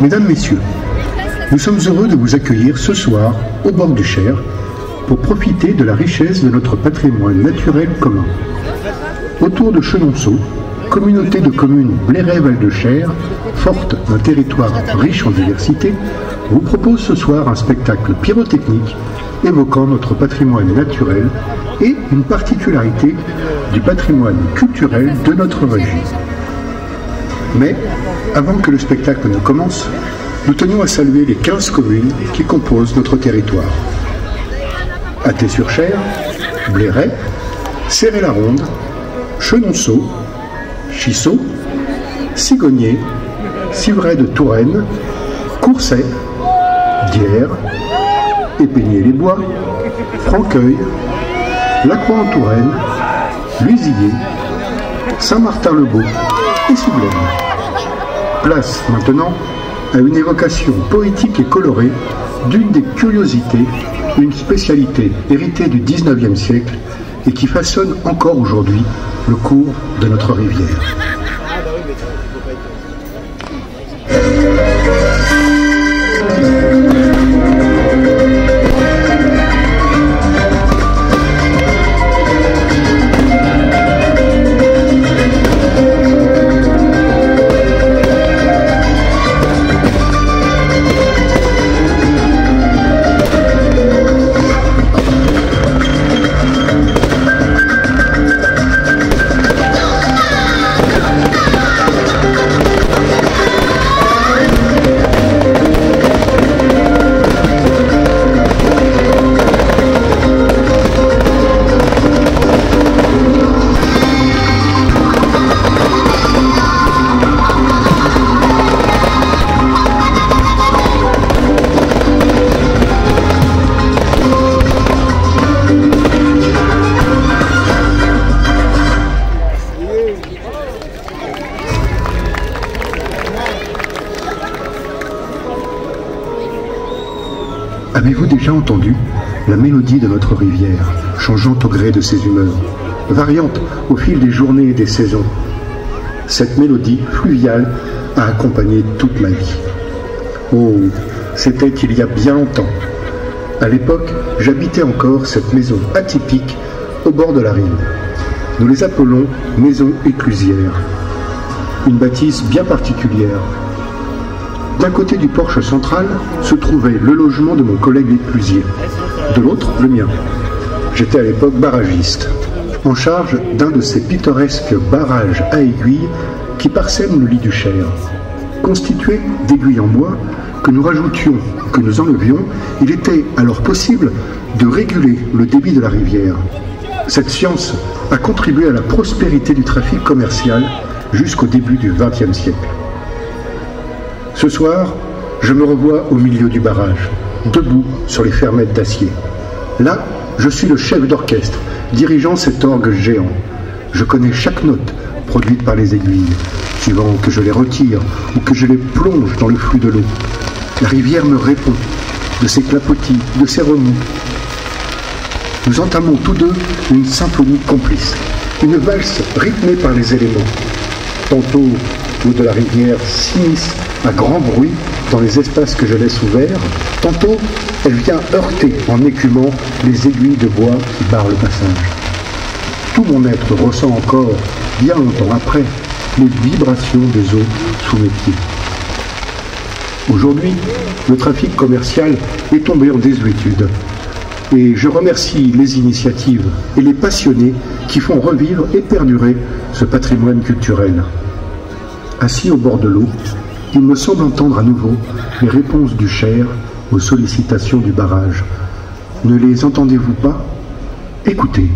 Mesdames, Messieurs, nous sommes heureux de vous accueillir ce soir au bord du Cher pour profiter de la richesse de notre patrimoine naturel commun. Autour de Chenonceau, communauté de communes Bléré-Val-de-Cher, forte d'un territoire riche en diversité, vous propose ce soir un spectacle pyrotechnique évoquant notre patrimoine naturel et une particularité du patrimoine culturel de notre région. Mais, avant que le spectacle ne commence, nous tenions à saluer les 15 communes qui composent notre territoire. Athée-sur-Cher, Bléré, Céré-la-Ronde, Chenonceau, Chissot, Sigognier, Civray-de-Touraine, Courcey, Dières, Épénier-les-Bois, Franqueuil, Lacroix-en-Touraine, Lusillier, Saint-Martin-le-Beau et Soublaine. Place maintenant à une évocation poétique et colorée d'une des curiosités, une spécialité héritée du XIXe siècle et qui façonne encore aujourd'hui le cours de notre rivière. Avez-vous déjà entendu la mélodie de notre rivière, changeant au gré de ses humeurs, variante au fil des journées et des saisons? Cette mélodie fluviale a accompagné toute ma vie. Oh, c'était il y a bien longtemps. À l'époque, j'habitais encore cette maison atypique au bord de la Rhine. Nous les appelons maison éclusière. Une bâtisse bien particulière. D'un côté du porche central se trouvait le logement de mon collègue l'éclusier, de l'autre le mien. J'étais à l'époque barragiste, en charge d'un de ces pittoresques barrages à aiguilles qui parsèment le lit du Cher. Constitué d'aiguilles en bois que nous rajoutions, que nous enlevions, il était alors possible de réguler le débit de la rivière. Cette science a contribué à la prospérité du trafic commercial jusqu'au début du XXe siècle. Ce soir, je me revois au milieu du barrage, debout sur les fermettes d'acier. Là, je suis le chef d'orchestre, dirigeant cet orgue géant. Je connais chaque note produite par les aiguilles, suivant que je les retire ou que je les plonge dans le flux de l'eau. La rivière me répond, de ses clapotis, de ses remous. Nous entamons tous deux une symphonie complice, une valse rythmée par les éléments. Tantôt, l'eau de la rivière s'immisce à grand bruit dans les espaces que je laisse ouverts, tantôt elle vient heurter en écumant les aiguilles de bois qui barrent le passage. Tout mon être ressent encore, bien longtemps après, les vibrations des eaux sous mes pieds. Aujourd'hui, le trafic commercial est tombé en désuétude et je remercie les initiatives et les passionnés qui font revivre et perdurer ce patrimoine culturel. Assis au bord de l'eau, il me semble entendre à nouveau les réponses du Cher aux sollicitations du barrage. Ne les entendez-vous pas? Écoutez.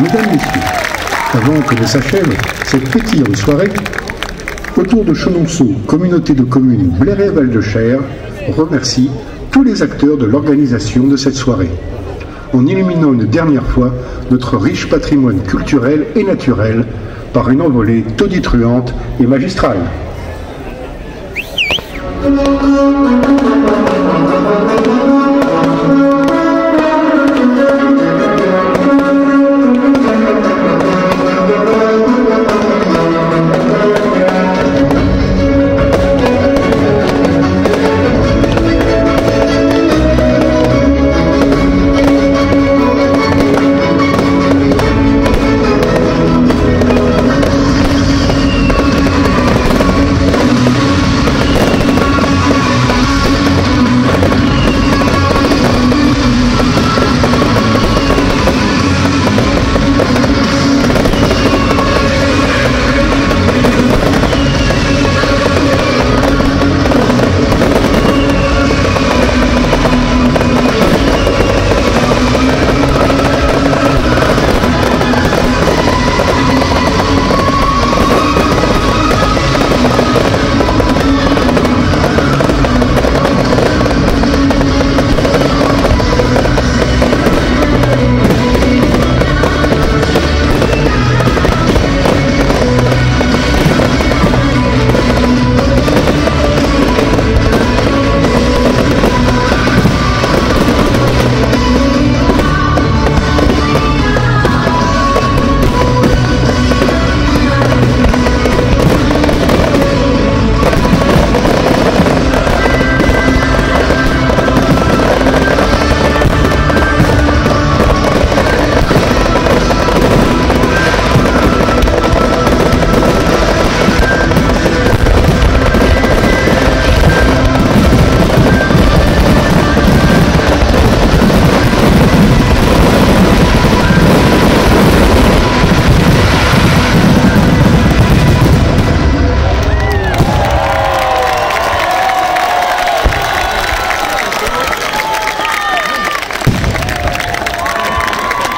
Mesdames, Messieurs, avant que ne s'achève cette pétillante soirée, autour de Chenonceau, communauté de communes Bléré-Val de Cher, remercie tous les acteurs de l'organisation de cette soirée, en illuminant une dernière fois notre riche patrimoine culturel et naturel par une envolée tonitruante et magistrale.